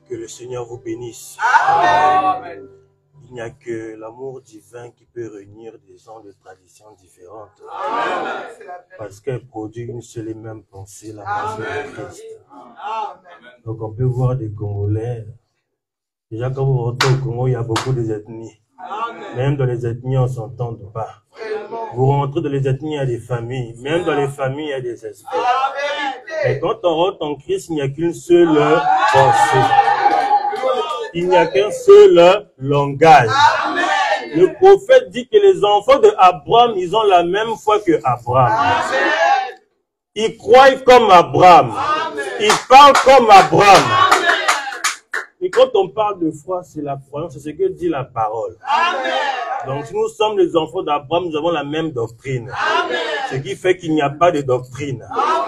Que le Seigneur vous bénisse. Amen. Il n'y a que l'amour divin qui peut réunir des gens de traditions différentes. Amen. Parce qu'elle produit une seule et même pensée, la pensée de Christ. Donc on peut voir des Congolais. Déjà quand vous rentrez au Congo, il y a beaucoup d'ethnies. Même dans les ethnies, on ne s'entend pas. Vous rentrez dans les ethnies, il y a des familles. Même dans les familles, il y a des esprits. Et quand on rentre en Christ, il n'y a qu'une seule pensée. Il n'y a qu'un seul langage. Amen. Le prophète dit que les enfants de Abraham, ils ont la même foi que Abraham. Amen. Ils croient comme Abraham. Amen. Ils parlent comme Abraham. Amen. Et quand on parle de foi, c'est la croyance, c'est ce que dit la parole. Amen. Donc si nous sommes les enfants d'Abraham, nous avons la même doctrine. Amen. Ce qui fait qu'il n'y a pas de doctrine. Amen.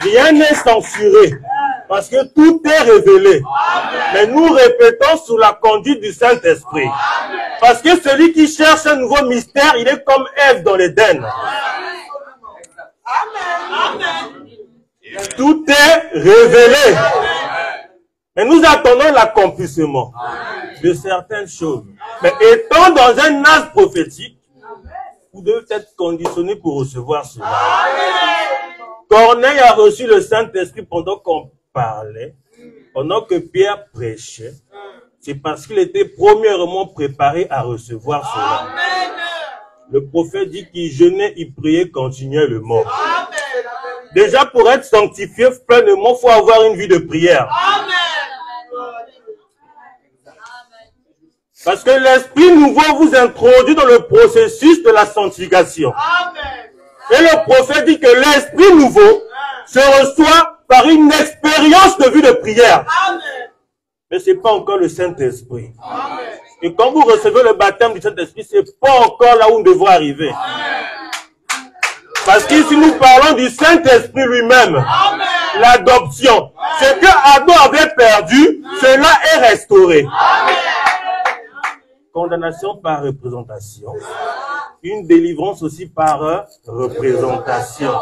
Rien n'est censuré. Parce que tout est révélé. Amen. Mais nous répétons sous la conduite du Saint-Esprit. Parce que celui qui cherche un nouveau mystère, il est comme Ève dans l'Éden. Amen. Tout est révélé. Mais nous attendons l'accomplissement de certaines choses. Mais étant dans un âge prophétique, vous devez être conditionné pour recevoir cela. Corneille a reçu le Saint-Esprit pendant qu'on parlait, pendant que Pierre prêchait. C'est parce qu'il était premièrement préparé à recevoir cela. Amen. Le prophète dit qu'il jeûnait, il priait, continuait le mot. Amen. Déjà, pour être sanctifié pleinement, il faut avoir une vie de prière. Amen. Parce que l'Esprit nouveau vous introduit dans le processus de la sanctification. Amen. Et le prophète dit que l'Esprit nouveau se reçoit par une expérience de vie de prière. Amen. Mais ce n'est pas encore le Saint-Esprit. Amen. Et quand vous recevez le baptême du Saint-Esprit, ce n'est pas encore là où nous devons arriver. Amen. Parce qu'ici nous parlons du Saint-Esprit lui-même. Amen. L'adoption. Ce que Adam avait perdu, cela est restauré. Amen. Condamnation par représentation. Une délivrance aussi par représentation.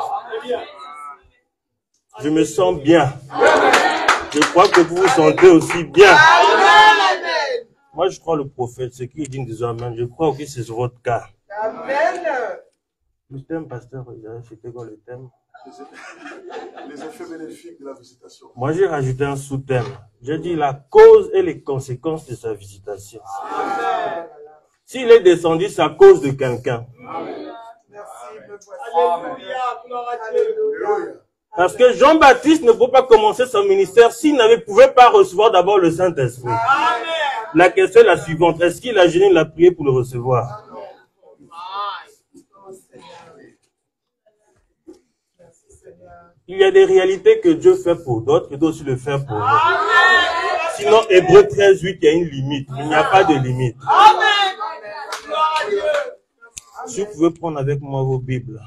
Je me sens bien. Je crois que vous vous sentez aussi bien. Moi, je crois le prophète, ce qu'il dit, disons amen. Je crois que c'est votre cas. Amen. Le thème, pasteur, c'était quoi le thème? Les effets bénéfiques de la visitation. Moi, j'ai rajouté un sous-thème. J'ai dit la cause et les conséquences de sa visitation. Amen. S'il est descendu, c'est à cause de quelqu'un. Parce que Jean-Baptiste ne peut pas commencer son ministère s'il ne pouvait pas recevoir d'abord le Saint-Esprit. La question est la suivante. Est-ce qu'il a jeûné, il a prié pour le recevoir? Il y a des réalités que Dieu fait pour d'autres et d'autres aussi le fait pour nous. Sinon, Hébreux 13:8, il y a une limite. Il n'y a pas de limite. Si vous pouvez prendre avec moi vos Bibles.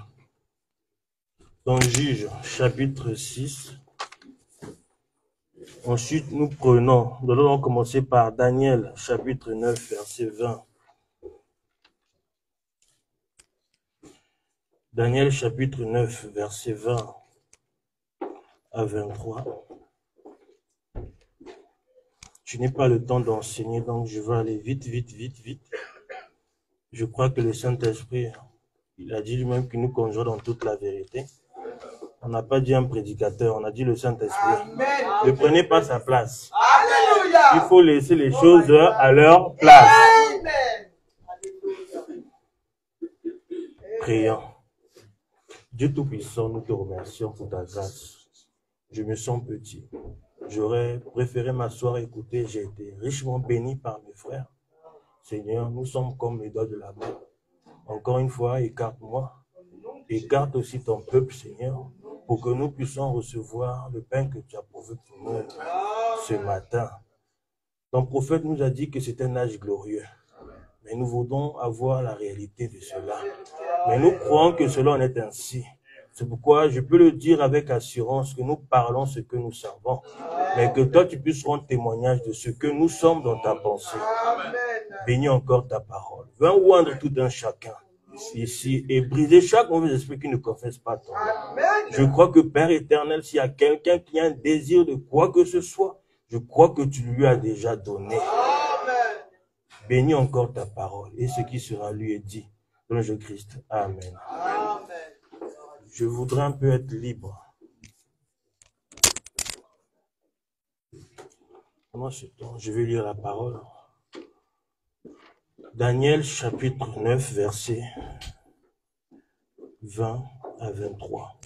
Dans Juge, chapitre 6. Ensuite, nous prenons, nous allons commencer par Daniel, chapitre 9, verset 20. Daniel, chapitre 9, verset 20. à 23. Je n'ai pas le temps d'enseigner, donc je vais aller vite. Je crois que le Saint-Esprit, il a dit lui-même qu'il nous conduira dans toute la vérité. On n'a pas dit un prédicateur, on a dit le Saint-Esprit. Ne prenez pas sa place. Alléluia. Il faut laisser les choses à leur place. Amen. Prions. Dieu Tout-Puissant, nous te remercions pour ta grâce. Je me sens petit. J'aurais préféré m'asseoir et écouter. J'ai été richement béni par mes frères. Seigneur, nous sommes comme les doigts de la main. Encore une fois, écarte-moi. Écarte aussi ton peuple, Seigneur, pour que nous puissions recevoir le pain que tu as pourvu pour nous ce matin. Ton prophète nous a dit que c'est un âge glorieux. Mais nous voulons avoir la réalité de cela. Mais nous croyons que cela en est ainsi. C'est pourquoi je peux le dire avec assurance que nous parlons ce que nous savons. Mais que toi, tu puisses rendre témoignage de ce que nous sommes dans ta pensée. Bénis encore ta parole. Viens oindre tout un chacun ici et briser chaque mauvais esprit qui ne confesse pas ton nom. Je crois que Père éternel, s'il y a quelqu'un qui a un désir de quoi que ce soit, je crois que tu lui as déjà donné. Bénis encore ta parole et ce qui sera lui est dit. Dans le Jésus-Christ. Amen. Je voudrais un peu être libre. Pendant ce temps, je vais lire la parole. Daniel chapitre 9, versets 20 à 23.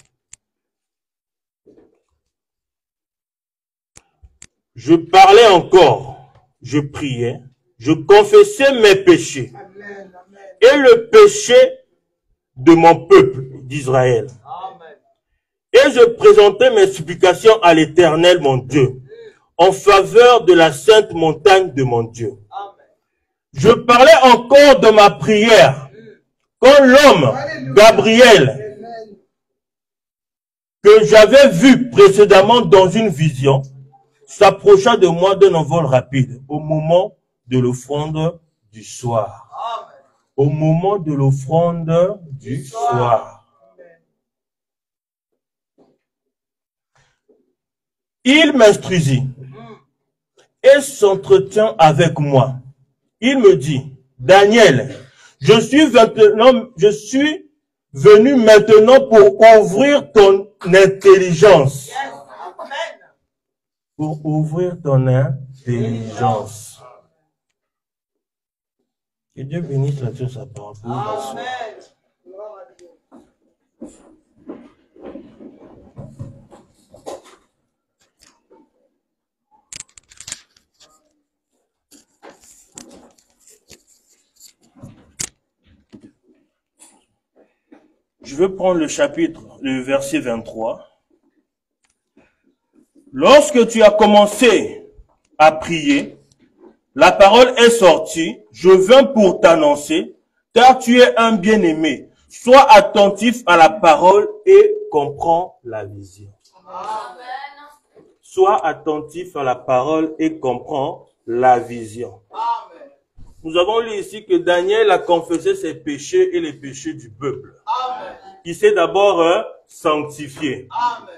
Je parlais encore, je priais, je confessais mes péchés et le péché de mon peuple d'Israël. Et je présentais mes supplications à l'Éternel, mon Dieu, en faveur de la sainte montagne de mon Dieu. Je parlais encore de ma prière quand l'homme, Gabriel, que j'avais vu précédemment dans une vision, s'approcha de moi d'un envol rapide au moment de l'offrande du soir. Au moment de l'offrande du soir. Il m'instruisit et s'entretient avec moi. Il me dit, Daniel, je suis venu maintenant pour ouvrir ton intelligence. Pour ouvrir ton intelligence. Que Dieu bénisse là-dessus sa parole. Amen. Je veux prendre le verset 23. Lorsque tu as commencé à prier, la parole est sortie, je viens pour t'annoncer, car tu es un bien-aimé. Sois attentif à la parole et comprends la vision. Amen. Sois attentif à la parole et comprends la vision. Amen. Nous avons lu ici que Daniel a confessé ses péchés et les péchés du peuple. Amen. Il s'est d'abord sanctifié. Amen.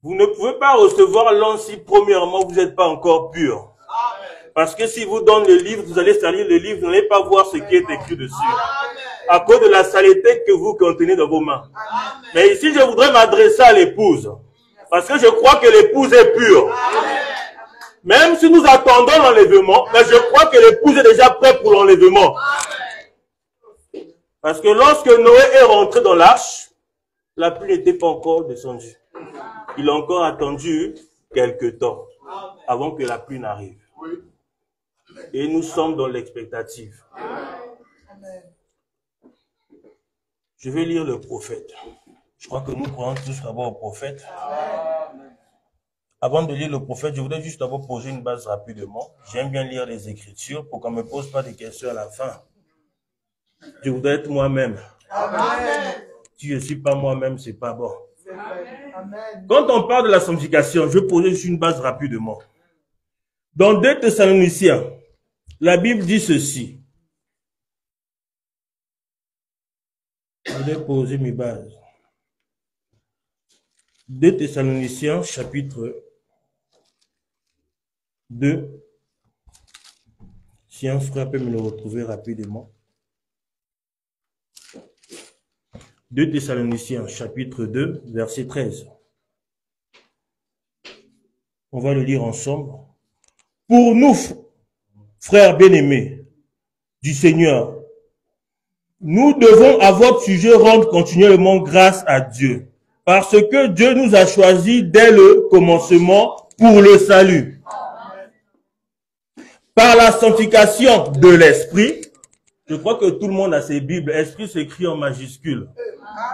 Vous ne pouvez pas recevoir l'on si premièrement vous n'êtes pas encore pur. Amen. Parce que si vous donne le livre, vous allez salir le livre, vous n'allez pas voir ce qui est écrit dessus. Amen. À cause de la saleté que vous contenez dans vos mains. Amen. Mais ici, je voudrais m'adresser à l'épouse. Parce que je crois que l'épouse est pure. Amen. Même si nous attendons l'enlèvement, mais je crois que l'épouse est déjà prête pour l'enlèvement. Parce que lorsque Noé est rentré dans l'arche, la pluie n'était pas encore descendue. Il a encore attendu quelque temps avant que la pluie n'arrive. Et nous sommes dans l'expectative. Je vais lire le prophète. Je crois que nous croyons tous d'abord au prophète. Avant de lire le prophète, je voudrais juste d'abord poser une base rapidement. J'aime bien lire les Écritures pour qu'on ne me pose pas de questions à la fin. Je voudrais être moi-même. Si je ne suis pas moi-même, c'est pas bon. Amen. Quand on parle de la sanctification, je vais poser juste une base rapidement. Dans 2 Thessaloniciens, la Bible dit ceci. Je vais poser mes bases. 2 Thessaloniciens, chapitre 2. Si un frère peut me le retrouver rapidement. 2 Thessaloniciens, chapitre 2, verset 13. On va le lire ensemble. Pour nous, frères bien-aimés du Seigneur, nous devons à votre sujet rendre continuellement grâce à Dieu, parce que Dieu nous a choisis dès le commencement pour le salut. Par la sanctification de l'Esprit, je crois que tout le monde a ses Bibles, Esprit s'écrit en majuscule.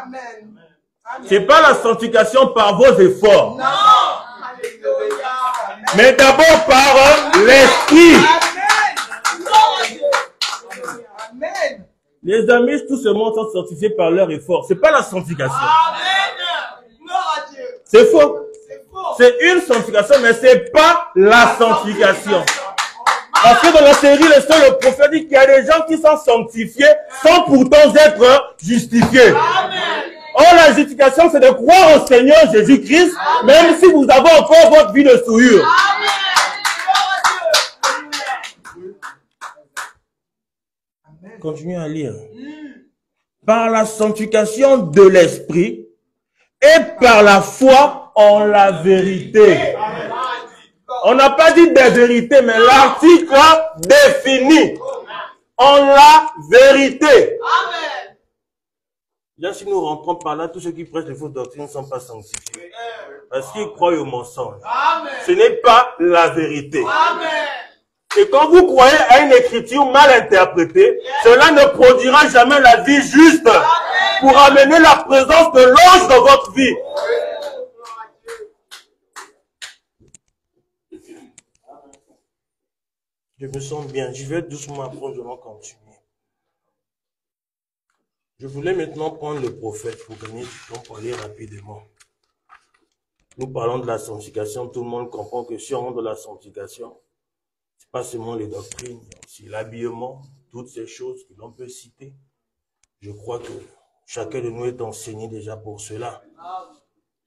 Amen. C'est pas la sanctification par vos efforts. Non. Alléluia. Mais d'abord par l'Esprit. Amen. Les amis, tous se montrent sanctifiés par leur effort. C'est pas la sanctification. Amen. Gloire à Dieu. C'est faux. C'est faux. C'est une sanctification, mais c'est pas la sanctification. Parce que dans la série, le prophète dit qu'il y a des gens qui sont sanctifiés sans pourtant être justifiés. Amen. Or, la justification, c'est de croire au Seigneur Jésus-Christ, même si vous avez encore votre vie de souillure. Amen. Continuez à lire. Par la sanctification de l'Esprit et par la foi en la vérité. On n'a pas dit des vérités, mais l'article définit en la vérité. Amen. Là, si nous rentrons par là, tous ceux qui prêchent les fausses doctrines ne sont pas sanctifiés. Parce qu'ils croient au mensonge. Amen. Ce n'est pas la vérité. Amen. Et quand vous croyez à une écriture mal interprétée, cela ne produira jamais la vie juste pour amener la présence de l'ange dans votre vie. Je me sens bien. Je vais doucement apprendre, je vais continuer. Je voulais maintenant prendre le prophète pour gagner du temps pour aller rapidement. Nous parlons de la sanctification. Tout le monde comprend que si on rentre dans la sanctification, c'est pas seulement les doctrines, il y a aussi l'habillement, toutes ces choses que l'on peut citer. Je crois que chacun de nous est enseigné déjà pour cela.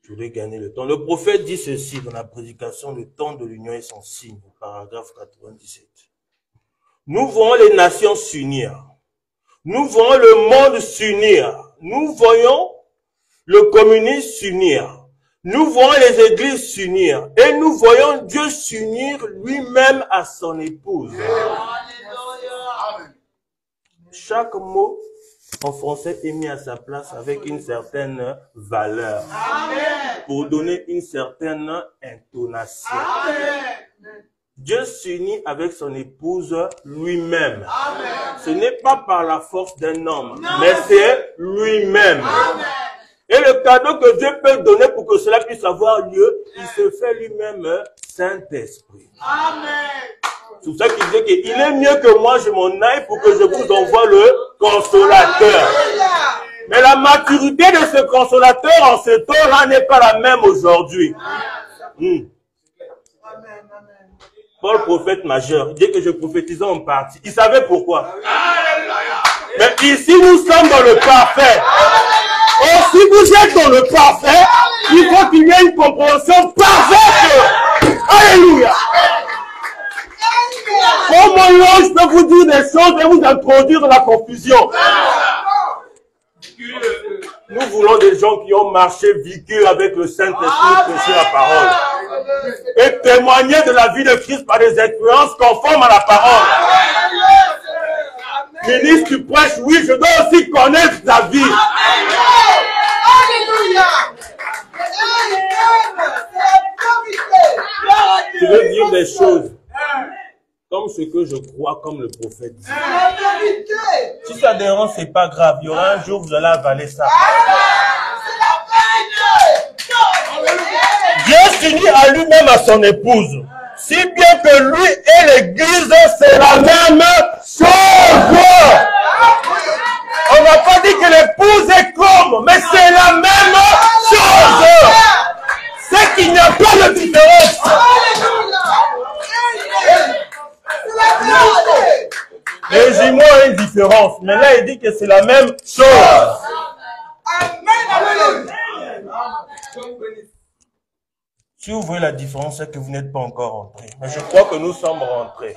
Je voulais gagner le temps. Le prophète dit ceci dans la prédication, le temps de l'union est son signe, paragraphe 97. Nous voyons les nations s'unir. Nous voyons le monde s'unir. Nous voyons le communisme s'unir. Nous voyons les églises s'unir. Et nous voyons Dieu s'unir lui-même à son épouse. Chaque mot en français est mis à sa place avec une certaine valeur. Amen. Pour donner une certaine intonation. Amen. Dieu s'unit avec son épouse lui-même. Amen. Ce n'est pas par la force d'un homme, mais c'est lui-même. Amen. Et le cadeau que Dieu peut donner pour que cela puisse avoir lieu, il se fait lui-même Saint-Esprit. Amen. C'est pour ça qu'il disait qu'il est mieux que moi je m'en aille pour que je vous envoie le consolateur. Mais la maturité de ce consolateur en ce temps-là n'est pas la même aujourd'hui. Paul, prophète majeur, dès que je prophétisais en partie, il savait pourquoi. Mais ici, nous sommes dans le parfait. Or, si vous êtes dans le parfait, il faut qu'il y ait une compréhension parfaite. Alléluia. Comment l'ange peut vous dire des choses et vous introduire dans la confusion? Nous voulons des gens qui ont marché vécu avec le Saint-Esprit, prêcher la parole. Et témoigner de la vie de Christ par des expériences conformes à la parole. Ministre, tu prêches, oui, je dois aussi connaître ta vie. Alléluia. Je veux dire des choses comme ce que je crois, comme le prophète dit. Si ça dérange, c'est pas grave. Il y aura un jour, vous allez avaler ça. Dieu s'unit à lui-même à son épouse. Si bien que lui et l'église, c'est la même chose. On n'a pas dit que l'épouse est comme, mais c'est la même chose. C'est qu'il n'y a pas de différence. Les jumeaux ont une différence, mais là il dit que c'est la même chose. Si vous voyez la différence, c'est que vous n'êtes pas encore rentrés. Mais je crois que nous sommes rentrés.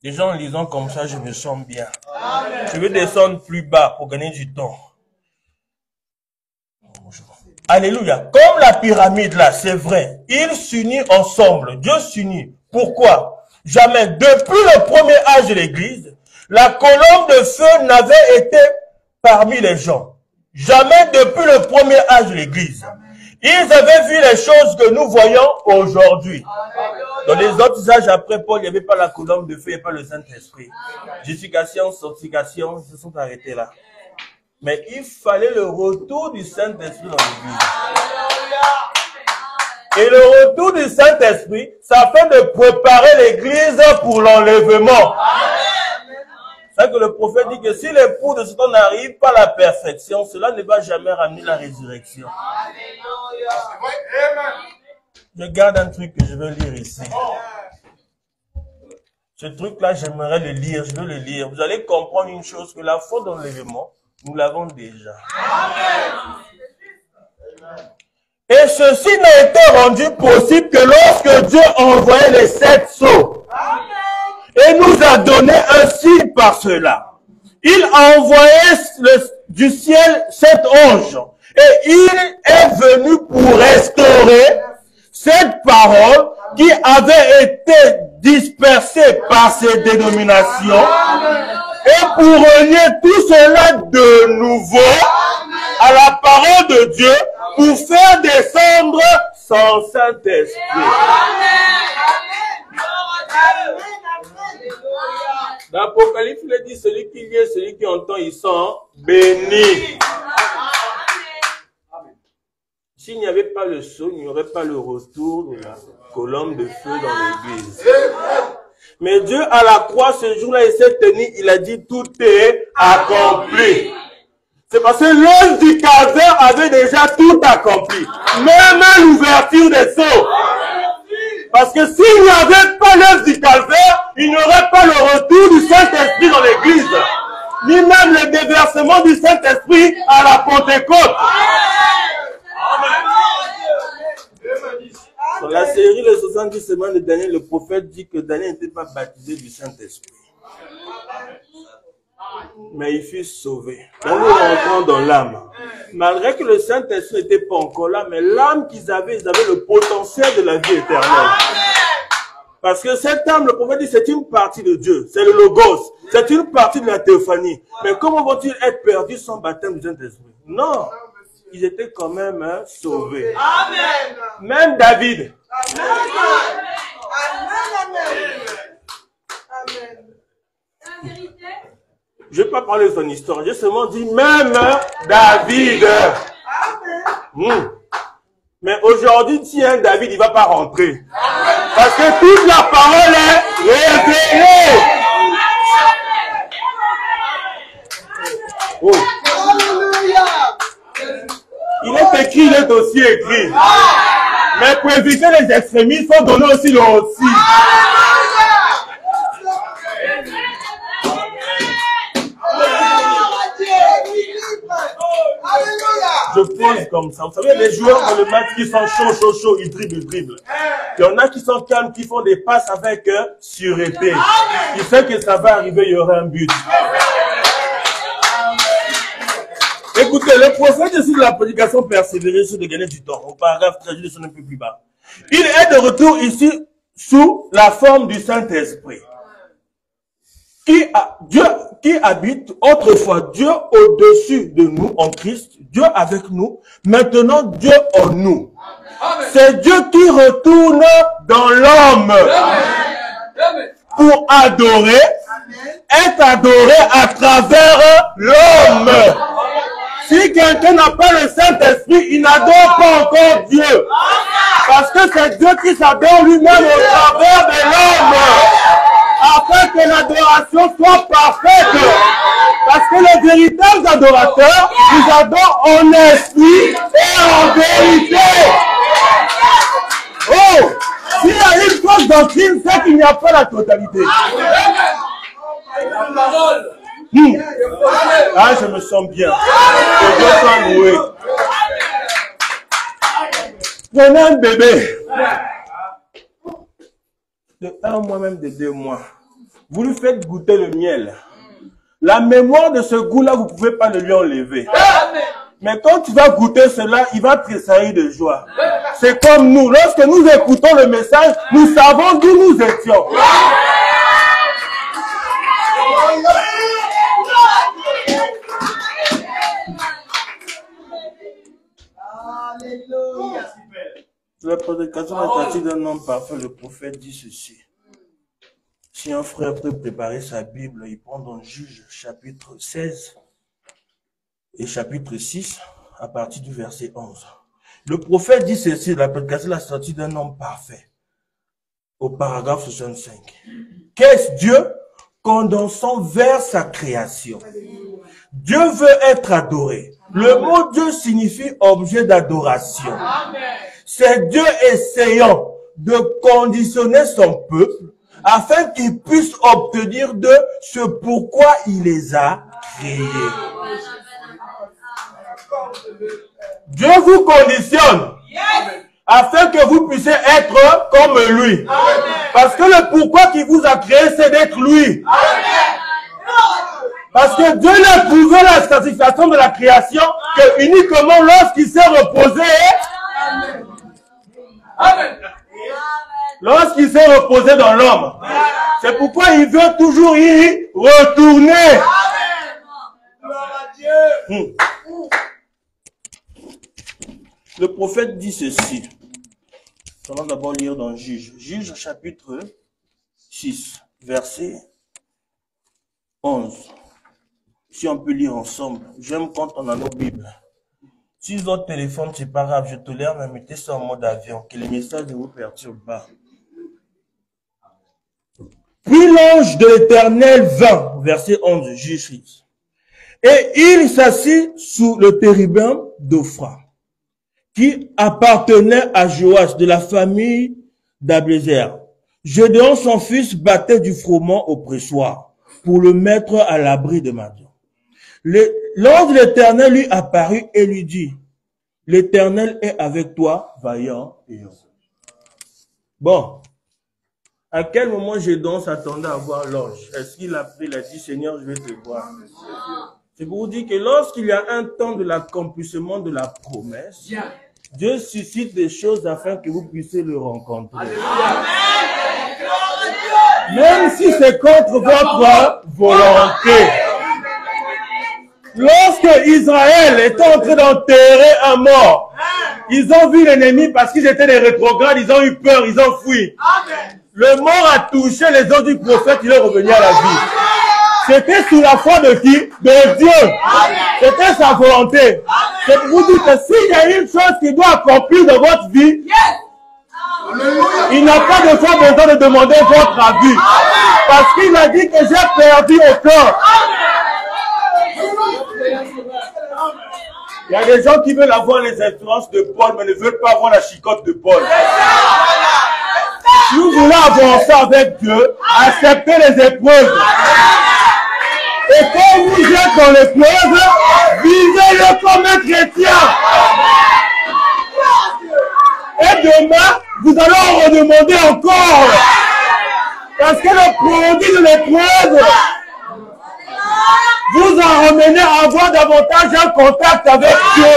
Déjà en lisant comme ça, je me sens bien. Je vais descendre plus bas pour gagner du temps. Alléluia. Comme la pyramide là, c'est vrai. Ils s'unissent ensemble. Dieu s'unit. Pourquoi? Jamais. Depuis le premier âge de l'église, la colonne de feu n'avait été parmi les gens. Jamais depuis le premier âge de l'église. Ils avaient vu les choses que nous voyons aujourd'hui. Dans les autres âges après Paul, il n'y avait pas la colonne de feu, il n'y avait pas le Saint-Esprit. Justification, sanctification, ils se sont arrêtés là. Mais il fallait le retour du Saint-Esprit dans l'église. Et le retour du Saint-Esprit, ça fait de préparer l'église pour l'enlèvement. C'est ça que le prophète dit que si l'époux de Satan n'arrive pas à la perfection, cela ne va jamais ramener la résurrection. Je garde un truc que je veux lire ici. Ce truc-là, j'aimerais le lire, je veux le lire. Vous allez comprendre une chose, que la foi d'enlèvement, nous l'avons déjà. Et ceci n'a été rendu possible que lorsque Dieu a envoyé les 7 sceaux. Et nous a donné un signe par cela. Il a envoyé du ciel 7 anges. Et il est venu pour restaurer cette parole qui avait été dispersée par ces dénominations. Et pour relier tout cela de nouveau à la parole de Dieu pour faire descendre son Saint-Esprit. Dans l'Apocalypse, il dit, celui qui lit, celui qui entend, ils sont bénis. S'il n'y avait pas le sceau, il n'y aurait pas le retour de la colonne de feu dans l'église. Mais Dieu, à la croix, ce jour-là, il s'est tenu, il a dit, tout est accompli. C'est parce que l'œuvre du calvaire avait déjà tout accompli. Même l'ouverture des sceaux. Parce que s'il n'y avait pas l'œuvre du calvaire, il n'y aurait pas le retour du Saint-Esprit dans l'église. Ni même le déversement du Saint-Esprit à la Pentecôte. Dans la série Les 70 semaines de Daniel, le prophète dit que Daniel n'était pas baptisé du Saint-Esprit. Mais il fut sauvé. Quand nous rentrons dans l'âme, malgré que le Saint-Esprit n'était pas encore là, mais l'âme qu'ils avaient, ils avaient le potentiel de la vie éternelle. Parce que cette âme, le prophète dit, c'est une partie de Dieu, c'est le Logos, c'est une partie de la théophanie. Mais comment vont-ils être perdus sans baptême du Saint-Esprit? Non, ils étaient quand même sauvés. Amen. Même David. Amen. Amen. Je ne vais pas parler de son histoire, j'ai seulement dit même David. Mais aujourd'hui, tiens, David, il ne va pas rentrer. Parce que toute la parole est révélée. Oh. Il est écrit, il est aussi écrit. Mais pour éviter les extrémistes, il faut donner aussi le aussi. Je pose comme ça. Vous savez, les joueurs dans le match qui sont chauds, ils dribblent. Il y en a qui sont calmes, qui font des passes avec sûreté. Ils savent que ça va arriver, il y aura un but. Écoutez, le prophète ici de la prédication persévérer sur de gagner du temps. Au paragraphe 13, je descends un peu plus bas. Il est de retour ici sous la forme du Saint-Esprit. Qui habite autrefois Dieu au-dessus de nous en Christ, Dieu avec nous, maintenant Dieu en nous. C'est Dieu qui retourne dans l'homme pour adorer, être adoré à travers l'homme. Si quelqu'un n'a pas le Saint-Esprit, il n'adore pas encore Dieu. Parce que c'est Dieu qui s'adore lui-même au travers de l'homme. Afin que l'adoration soit parfaite. Parce que les véritables adorateurs, ils adorent en esprit et en vérité. Oh! S'il y a une fausse doctrine, c'est qu'il n'y a pas la totalité. Ah, je me sens bien. Que Dieu soit loué. Prenez un bébé de 1 mois, même de 2 mois. Vous lui faites goûter le miel. La mémoire de ce goût-là, vous ne pouvez pas le lui enlever. Mais quand tu vas goûter cela, il va tressaillir de joie. C'est comme nous. Lorsque nous écoutons le message, nous savons d'où nous étions. Alléluia. La prédication est partie d'un homme parfait. Le prophète dit ceci. Si un frère peut préparer sa Bible, il prend dans Juge chapitre 16 et chapitre 6 à partir du verset 11. Le prophète dit ceci, la prédication est sortie d'un homme parfait au paragraphe 65. Qu'est-ce Dieu? Condensant vers sa création. Dieu veut être adoré. Le mot Dieu signifie objet d'adoration. C'est Dieu essayant de conditionner son peuple afin qu'il puisse obtenir de ce pourquoi il les a créés. Dieu vous conditionne afin que vous puissiez être comme lui. Parce que le pourquoi qu'il vous a créé, c'est d'être lui. Parce que Dieu n'a prouvé la satisfaction de la création que uniquement lorsqu'il s'est reposé. Lorsqu'il s'est reposé dans l'homme. C'est pourquoi il veut toujours y retourner. Le prophète dit ceci. Nous allons d'abord lire dans Juge. Juge chapitre 6, verset 11. Si on peut lire ensemble. J'aime quand on a nos Bibles. Si votre téléphone, c'est pas grave, je tolère, mais mettez ça en mode avion, que les messages ne vous perturbent pas. Puis l'ange de l'Éternel vint, verset 11, Juge 6. Et il s'assit sous le térubin d'Ophra, qui appartenait à Joas de la famille d'Ablézer. Gédéon, son fils, battait du froment au pressoir pour le mettre à l'abri de Madian. L'ange de l'Éternel lui apparut et lui dit, l'Éternel est avec toi, vaillant et heureux. Bon, à quel moment Gédéon s'attendait à voir l'ange? Est-ce qu'il a pris, il a dit, Seigneur, je vais te voir? C'est pour vous dire que lorsqu'il y a un temps de l'accomplissement de la promesse, Dieu suscite des choses afin que vous puissiez le rencontrer. Même si c'est contre votre volonté. Lorsque Israël était en train d'enterrer un mort, ils ont vu l'ennemi parce qu'ils étaient des rétrogrades, ils ont eu peur, ils ont fui. Le mort a touché les os du prophète, il est revenu à la vie. C'était sous la foi de qui? De Dieu. C'était sa volonté. C'est pour vous dire que s'il y a une chose qui doit accomplir dans votre vie, il n'a pas de fois besoin de demander votre avis. Parce qu'il a dit que j'ai perdu au corps. Il y a des gens qui veulent avoir les influences de Paul, mais ne veulent pas avoir la chicotte de Paul. Si vous voulez avancer avec Dieu, acceptez les épreuves. Et quand vous êtes dans l'épreuve, vivez-le comme un chrétien. Et demain, vous allez en redemander encore. Parce que le produit de l'épreuve vous a ramené à avoir davantage un contact avec Dieu.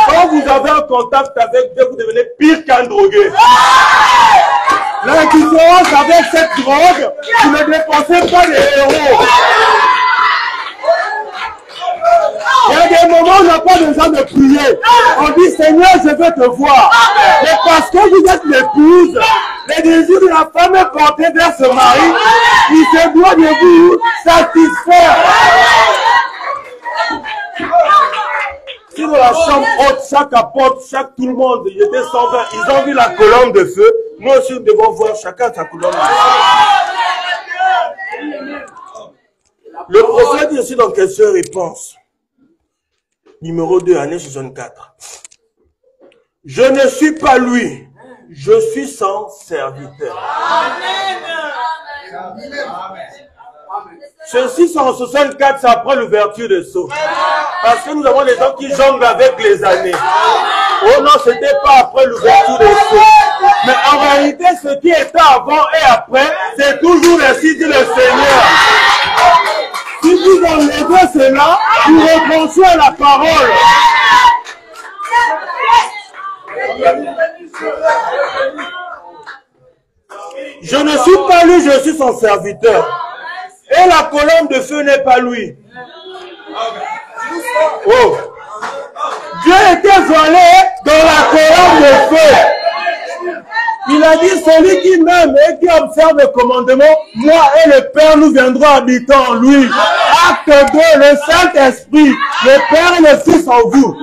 Quand vous avez un contact avec Dieu, vous devenez pire qu'un drogué. La différence avec cette drogue, vous ne dépensez pas les héros. Il y a des moments où on n'a pas besoin de prier. On dit, Seigneur, je veux te voir. Mais parce que vous êtes l'épouse, les désirs de la femme est porté vers ce mari, il se doit de vous satisfaire. Si dans la chambre haute, chaque apôtre, tout le monde, il était 120, ils ont vu la colonne de feu. Nous aussi, nous devons voir chacun sa colonne de feu. Le prophète dit aussi dans Questions-Réponses, numéro 2, année 64. Je ne suis pas lui, je suis son serviteur. Amen. Ce 664, c'est après l'ouverture des sceaux. Parce que nous avons des gens qui jonglent avec les années. Oh non, ce n'était pas après l'ouverture des cieux. Mais en réalité, ce qui était avant et après, c'est toujours ainsi dit le Seigneur. Si vous enlevez cela, vous reconstruisez la parole. Je ne suis pas lui, je suis son serviteur. Et la colonne de feu n'est pas lui. Oh. Dieu était voilé dans la colonne de feu. Il a dit, celui qui m'aime et qui observe le commandement, moi et le Père, nous viendrons habiter en lui. Acte 2, le Saint-Esprit, le Père et le Fils en vous.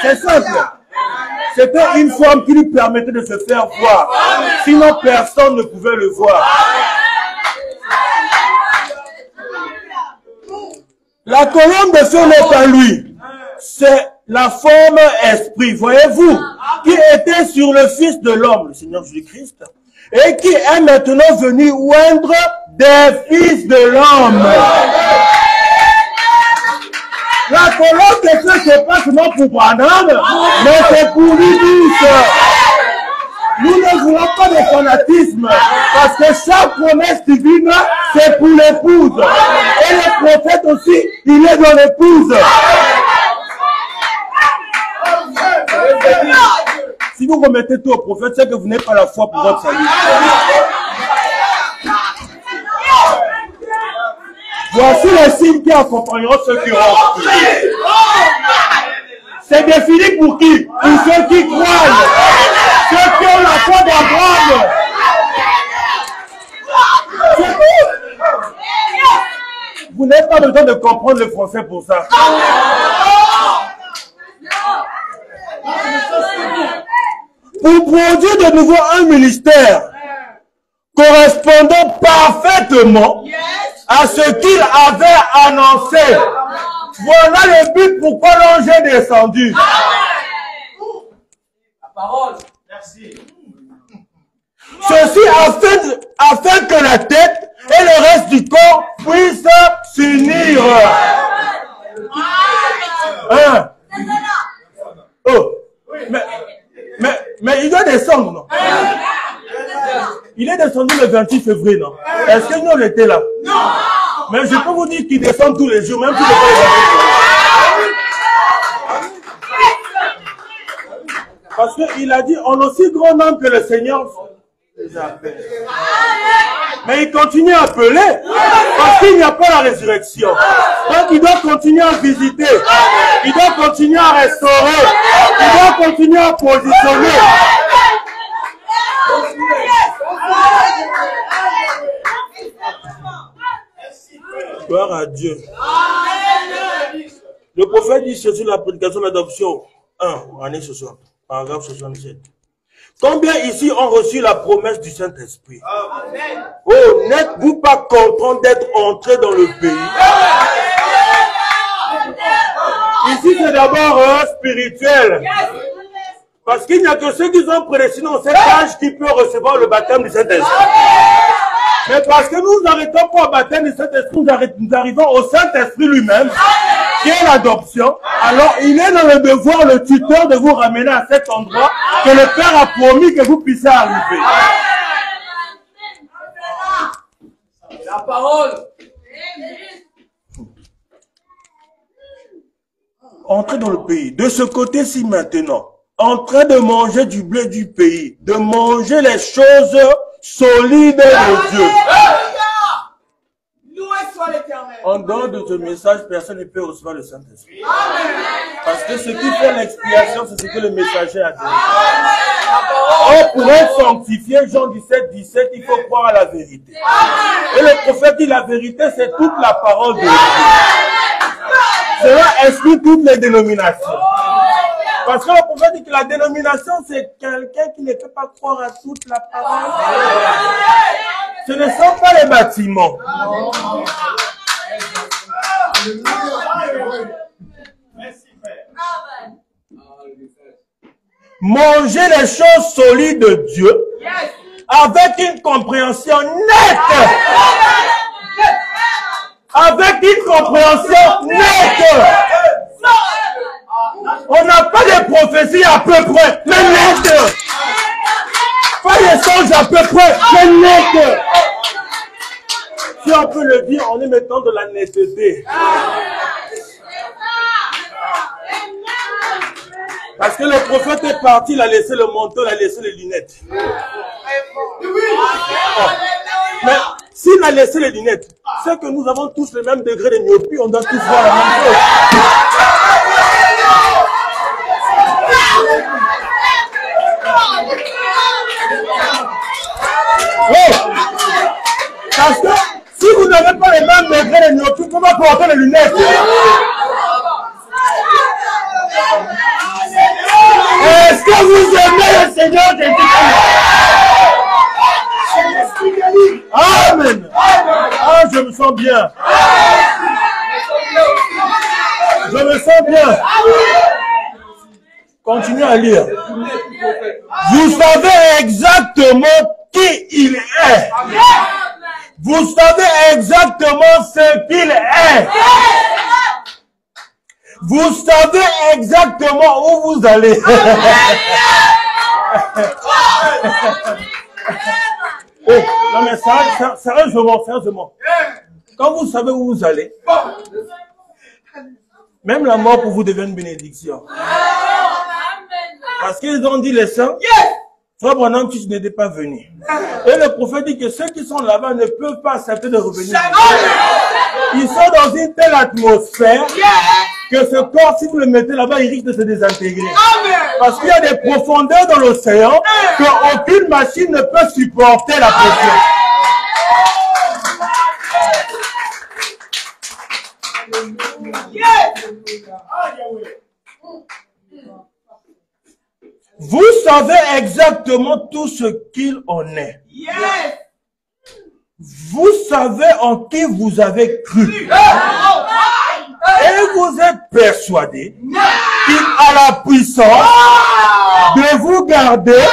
C'est simple. C'était une forme qui lui permettait de se faire voir. Sinon, personne ne pouvait le voir. La colonne de feu n'est pas lui. C'est la forme esprit, voyez-vous, qui était sur le Fils de l'homme, le Seigneur Jésus-Christ, et qui est maintenant venu oindre des fils de l'homme. La colonne de feu, c'est pas seulement pour Branham, mais c'est pour lui tous. Nous ne voulons pas de fanatisme, parce que chaque promesse divine, c'est pour l'épouse. Et le prophète aussi, il est dans l'épouse. Si vous remettez tout au prophète, c'est que vous n'avez pas la foi pour votre salut. Voici les signes qui accompagneront ceux qui rentrent. C'est défini pour qui? Pour ceux qui croient. Ceux qui ont la foi d'Abraham. C'est tout. Vous n'avez pas besoin de comprendre le français pour ça. Pour produire de nouveau un ministère correspondant parfaitement à ce qu'il avait annoncé. Voilà le but pourquoi l'ange est descendu. La parole. Merci. Ceci afin que la tête et le reste du corps puissent s'unir. Hein? Oh. Mais il doit descendre, non? Il est descendu le 28 février, non? Est-ce que nous on était là? Non. Mais je peux vous dire qu'il descend tous les jours, même si le parce qu'il a dit, en aussi grand nombre que le Seigneur les appelle. Mais il continue à appeler, parce qu'il n'y a pas la résurrection. Donc il doit continuer à visiter, il doit continuer à restaurer, il doit continuer à positionner. Gloire à Dieu. Le prophète dit ceci, la prédication de l'adoption 1, année 60, paragraphe 67. Combien ici ont reçu la promesse du Saint-Esprit? Oh, n'êtes-vous pas content d'être entré dans le pays? Ici, c'est d'abord spirituel. Parce qu'il n'y a que ceux qui sont prédestinés en cet âge qui peuvent recevoir le baptême du Saint-Esprit. Mais parce que nous n'arrêtons pas au baptême du Saint-Esprit, nous arrivons au Saint-Esprit lui-même, qui est l'adoption. Alors, il est dans le devoir, le tuteur, de vous ramener à cet endroit que le Père a promis que vous puissiez arriver. La parole. Entrez dans le pays. De ce côté-ci maintenant, en train de manger du blé du pays, de manger les choses solides de Dieu. En dehors de ce message, personne ne peut recevoir le Saint-Esprit. Parce que ce qui fait l'expiation, c'est ce que le messager a dit. Or, pour être sanctifié, Jean 17, 17, il faut croire à la vérité. Et le prophète dit la vérité, c'est toute la parole de Dieu. Cela exclut toutes les dénominations. Parce que le prophète dit que la dénomination, c'est quelqu'un qui ne peut pas croire à toute la parole. Ce ne sont pas les bâtiments. Manger les choses solides de Dieu avec une compréhension nette. avec une compréhension nette. On n'a pas de prophétie à peu près, mais nette. Pas des songes à peu près, mais nette. Si on peut le dire, on est maintenant de la netteté. Parce que le prophète est parti, il a laissé le manteau, il a laissé les lunettes. Oh. Mais s'il a laissé les lunettes, c'est que nous avons tous le même degré de myopie, on doit tous voir la même chose. Oh. Parce que si vous n'avez pas le même degré de myopie, comment porter les lunettes? Est-ce que vous aimez le Seigneur Jésus-Christ? Amen. Ah, je me sens bien. Je me sens bien. Continuez à lire. Vous savez exactement qui il est. Vous savez exactement ce qu'il est. Vous savez exactement où vous allez. Oh, non mais sérieusement. Quand vous savez où vous allez, même la mort pour vous devient une bénédiction. Parce qu'ils ont dit les saints, Frère Branham, tu n'étais pas venu. Et le prophète dit que ceux qui sont là-bas ne peuvent pas accepter de revenir. Ils sont dans une telle atmosphère que ce corps, si vous le mettez là-bas, il risque de se désintégrer. Parce qu'il y a des profondeurs dans l'océan qu'aucune machine ne peut supporter la pression. Vous savez exactement tout ce qu'il en est. Vous savez en qui vous avez cru. Et vous êtes persuadé qu'il a la puissance de vous garder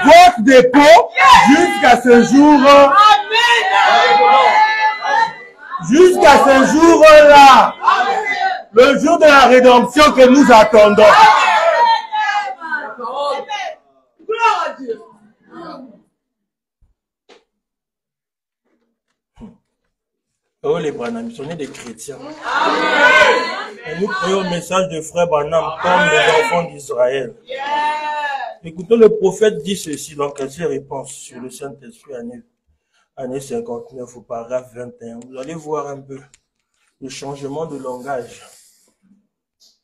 votre dépôt jusqu'à ce jour. Jusqu'à ce jour-là. Le jour de la rédemption que nous attendons. Oh, les Branham, ils sont des chrétiens. Et nous croyons au message de frère Branham comme les enfants d'Israël. Écoutez, le prophète dit ceci dans Question et Réponse sur le Saint-Esprit, année 59 au paragraphe 21. Vous allez voir un peu le changement de langage.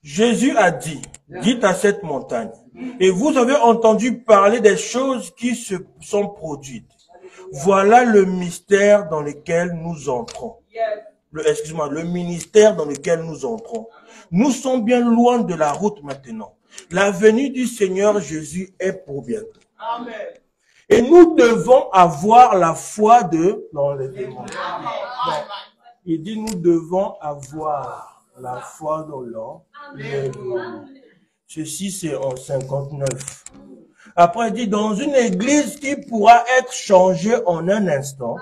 Jésus a dit, dites à cette montagne, et vous avez entendu parler des choses qui se sont produites. Voilà le mystère dans lequel nous entrons. Le ministère dans lequel nous entrons. Nous sommes bien loin de la route maintenant. La venue du Seigneur Jésus est pour bientôt. Amen. Et nous devons avoir la foi de l'enlèvement. Il dit nous devons avoir la foi dans l'enlèvement. Ceci c'est en 59. Après il dit dans une église qui pourra être changée en un instant,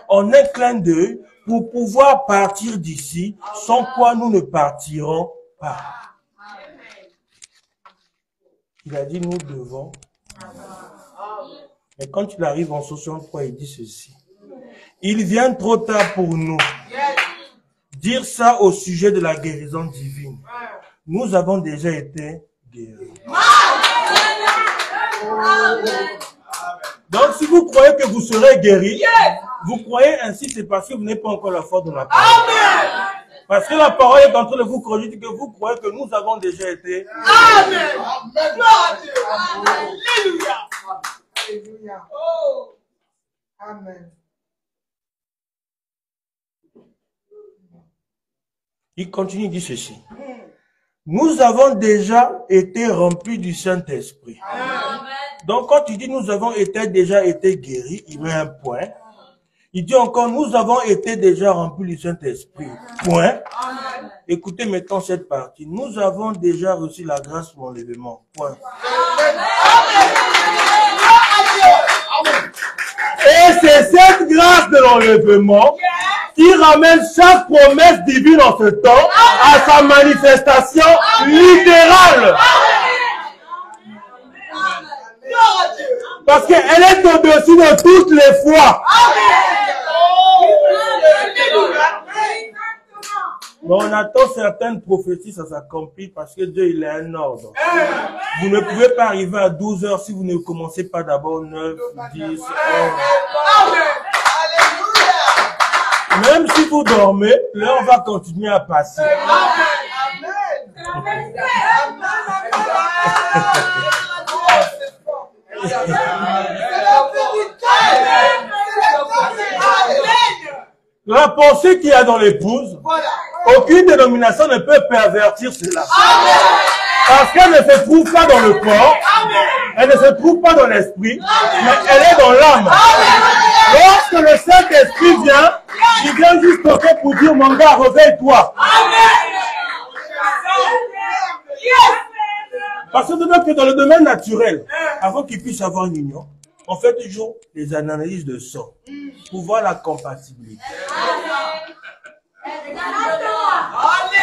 en un clin d'œil, pour pouvoir partir d'ici, sans quoi nous ne partirons pas. Il a dit nous devons. Mais quand il arrive en 63, il dit ceci. Il vient trop tard pour nous. Dire ça au sujet de la guérison divine. Nous avons déjà été guéris. Donc si vous croyez que vous serez guéris, vous croyez ainsi, c'est parce que vous n'avez pas encore la foi dans la parole. Parce que la parole est en train de vous corriger que vous croyez que nous avons déjà été. Amen. Alléluia. Alléluia. Oh. Amen. Il continue, il dit ceci. Nous avons déjà été remplis du Saint-Esprit. Donc quand il dit nous avons déjà été guéris, il met un point. Il dit encore, nous avons été déjà remplis du Saint-Esprit. Point. Écoutez maintenant cette partie. Nous avons déjà reçu la grâce de l'enlèvement. Point. Et c'est cette grâce de l'enlèvement qui ramène chaque promesse divine en ce temps à sa manifestation littérale. Parce qu'elle est au-dessus de toutes les foi. Mais on attend certaines prophéties, ça s'accomplit parce que Dieu, il a un ordre. Vous ne pouvez pas arriver à 12 heures si vous ne commencez pas d'abord 9, 10, 11. Même si vous dormez, l'heure va continuer à passer. La pensée qu'il y a dans l'épouse, aucune dénomination ne peut pervertir cela. Parce qu'elle ne se trouve pas dans le corps, elle ne se trouve pas dans l'esprit, mais elle est dans l'âme. Lorsque le Saint-Esprit vient, il vient juste toquer pour dire, mon gars, réveille-toi. Parce que dans le domaine naturel, avant qu'il puisse avoir une union, on fait toujours les analyses de sang pour voir la compatibilité.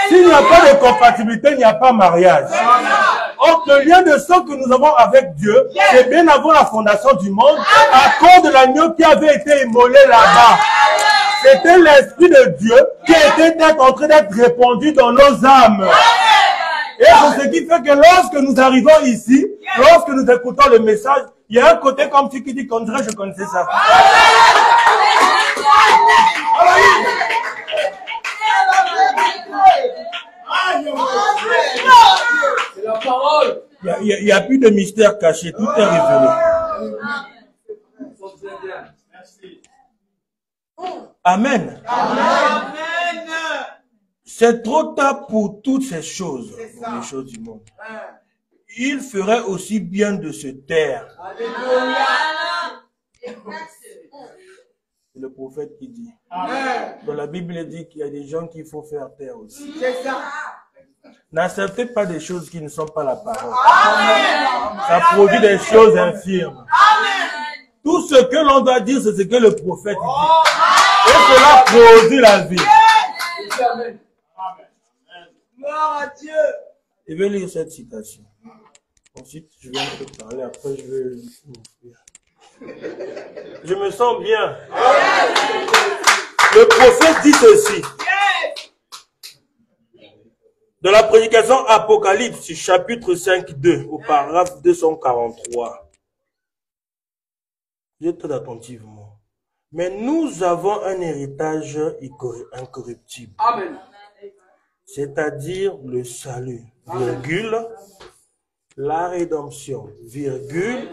S'il n'y a pas de compatibilité, il n'y a pas mariage. Or, le lien de sang que nous avons avec Dieu, c'est bien avant la fondation du monde, à cause de l'agneau qui avait été immolé là-bas. C'était l'Esprit de Dieu qui était en train d'être répandu dans nos âmes. Et c'est ce qui fait que lorsque nous arrivons ici, lorsque nous écoutons le message, il y a un côté comme tu qui dit qu'on dirait je connaissais ça. C'est la parole. Il n'y a plus de mystère caché, tout est révélé. Amen. Amen. C'est trop tard pour toutes ces choses, pour les choses du monde. Il ferait aussi bien de se taire. C'est le prophète qui dit. Dans la Bible, il dit qu'il y a des gens qu'il faut faire taire aussi. N'acceptez pas des choses qui ne sont pas la parole. Ça produit des choses infirmes. Tout ce que l'on doit dire, c'est ce que le prophète dit. Et cela produit la vie. Gloire à Dieu. Je vais lire cette citation. Ensuite, je vais un peu parler. Après, je vais m'ouvrir. Je me sens bien. Le prophète dit ceci. Dans la prédication Apocalypse, chapitre 5, 2, au paragraphe 243. J'ai très attentivement. Mais nous avons un héritage incorruptible. Amen. C'est-à-dire le salut, virgule, la rédemption, virgule,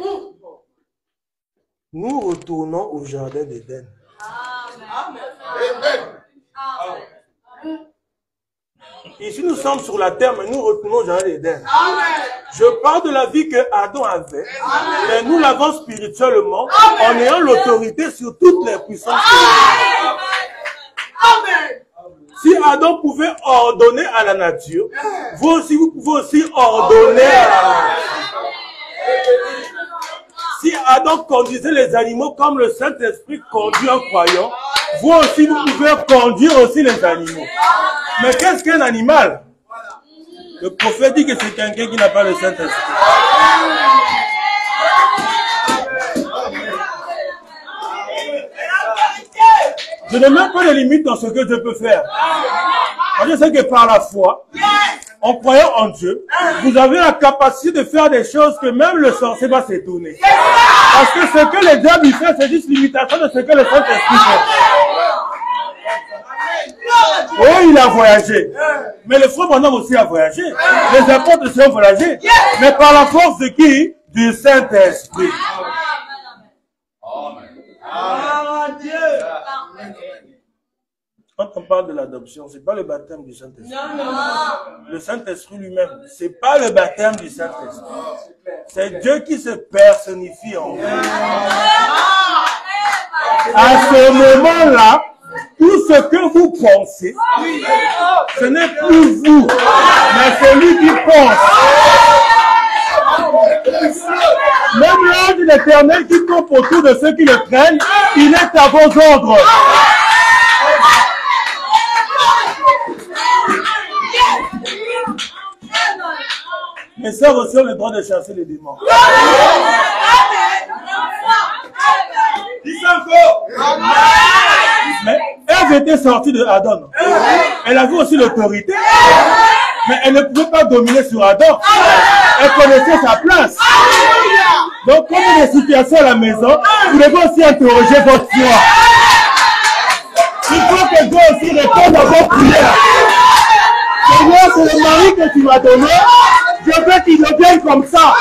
nous retournons au jardin d'Éden. Ici, nous sommes sur la terre, mais nous retournons au jardin d'Éden. Je parle de la vie que Adam avait, mais nous l'avons spirituellement en ayant l'autorité sur toutes les puissances. Amen. Si Adam pouvait ordonner à la nature, vous aussi, vous pouvez aussi ordonner à la nature. Si Adam conduisait les animaux comme le Saint-Esprit conduit un croyant, vous aussi, vous pouvez conduire aussi les animaux. Mais qu'est-ce qu'un animal? Le prophète dit que c'est quelqu'un qui n'a pas le Saint-Esprit. Je ne mets pas de limite dans ce que je peux faire. Je sais que par la foi, en croyant en Dieu, vous avez la capacité de faire des choses que même le sorcier va s'étonner. Parce que ce que le diable fait, c'est juste l'imitation de ce que le Saint-Esprit fait. Oh, il a voyagé. Mais le frère Branham aussi a voyagé. Les apôtres aussi ont voyagé. Mais par la force de qui? Du Saint-Esprit. Quand on parle de l'adoption, c'est pas le baptême du Saint-Esprit. Le Saint-Esprit lui-même, c'est pas le baptême du Saint-Esprit. C'est Dieu qui se personnifie en vous. À ce moment-là, tout ce que vous pensez, ce n'est plus vous, mais c'est lui qui pense. Même l'ange de l'Éternel qui compte autour de ceux qui le craignent, il est à vos ordres. mes sœurs aussi ont le droit de chasser les démons. Mais Ève était sortie de Adam. Elle avait aussi l'autorité. Mais elle ne pouvait pas dominer sur Adam. Elle connaissait sa place. Donc, comme il y a des situations à la maison, vous devez aussi interroger votre foi. Il faut que Dieu aussi réponde à vos prières. Seigneur, c'est le mari que tu m'as donné. Je veux qu'il devienne comme ça.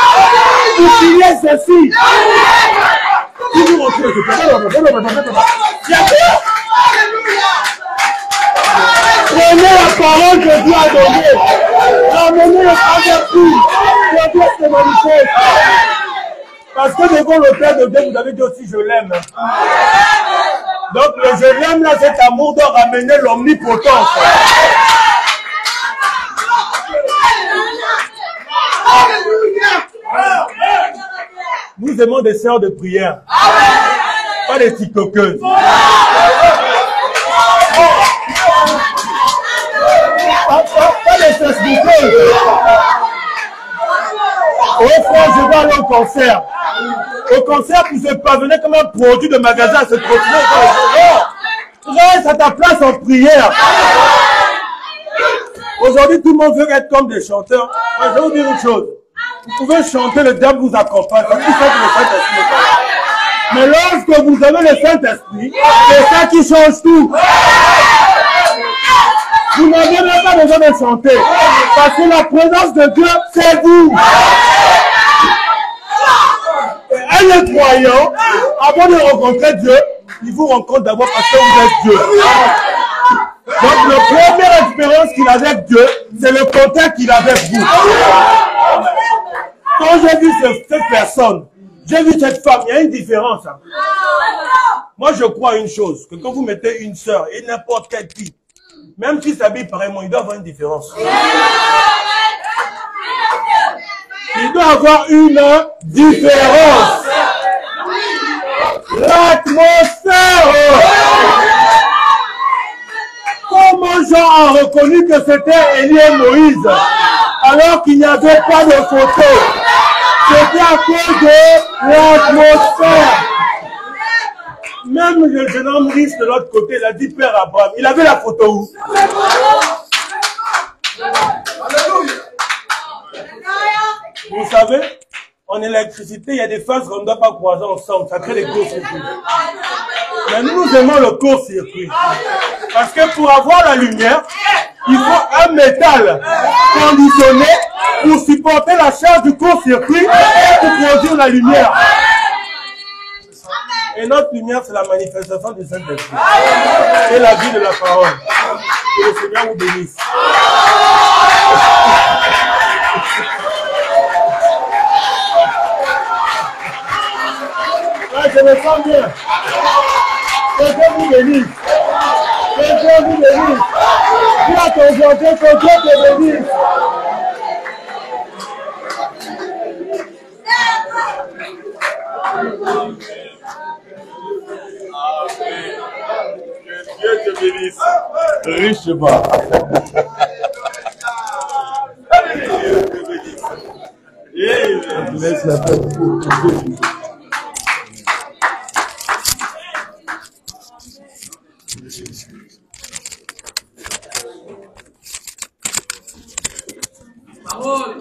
Pour qu'il y ait ceci. Prenez la parole que Dieu a donnée. Ramenez le avertis. Que Dieu se manifeste. Parce que devant le Père de Dieu, vous avez dit aussi je l'aime. Donc le je l'aime là, cet amour doit ramener l'omnipotence. Nous aimons des sœurs de prière. Pas des tiktoqueuses. Pas des facebookeuses. Oh frère, je vais aller au concert. Au concert, vous se parvenez comme un produit de magasin à se protéger. Reste à ta place en prière. Aujourd'hui, tout le monde veut être comme des chanteurs. Moi, je vais vous dire une chose. Vous pouvez chanter, le diable vous accompagne. C'est tout ça que le Saint-Esprit fait. Mais lorsque vous avez le Saint-Esprit, c'est ça qui change tout. Vous n'avez même pas besoin de chanter. Parce que la présence de Dieu, c'est vous. Et les croyants, avant de rencontrer Dieu, ils vous rencontrent d'abord parce que vous êtes Dieu. Donc, la première expérience qu'il a avec Dieu, c'est le contact qu'il a avec vous. Quand j'ai vu cette personne, j'ai vu cette femme, il y a une différence. Moi, je crois une chose, que quand vous mettez une sœur et n'importe quel type, même s'il s'habille pareillement, il doit avoir une différence. Il doit avoir une différence. L'atmosphère. Comment Jean a reconnu que c'était Élie et Moïse alors qu'il n'y avait pas de photo? C'était à cause de l'atmosphère. Même le jeune homme riche de l'autre côté, il a dit Père Abraham. Il avait la photo où? Vous savez, en électricité, il y a des phases qu'on ne doit pas croiser ensemble. Ça crée des courts-circuits. Mais nous aimons le court-circuit. Parce que pour avoir la lumière, il faut un métal conditionné pour supporter la charge du court-circuit et pour produire la lumière. Et notre lumière, c'est la manifestation du Saint-Esprit. C'est la vie de la parole. Que le Seigneur vous bénisse. Je me sens bien. Que Dieu vous bénisse. Que Dieu vous bénisse. Dis à ton voisin que Dieu te bénisse. Que Dieu te bénisse. Richement. Laisse la paix. Parole.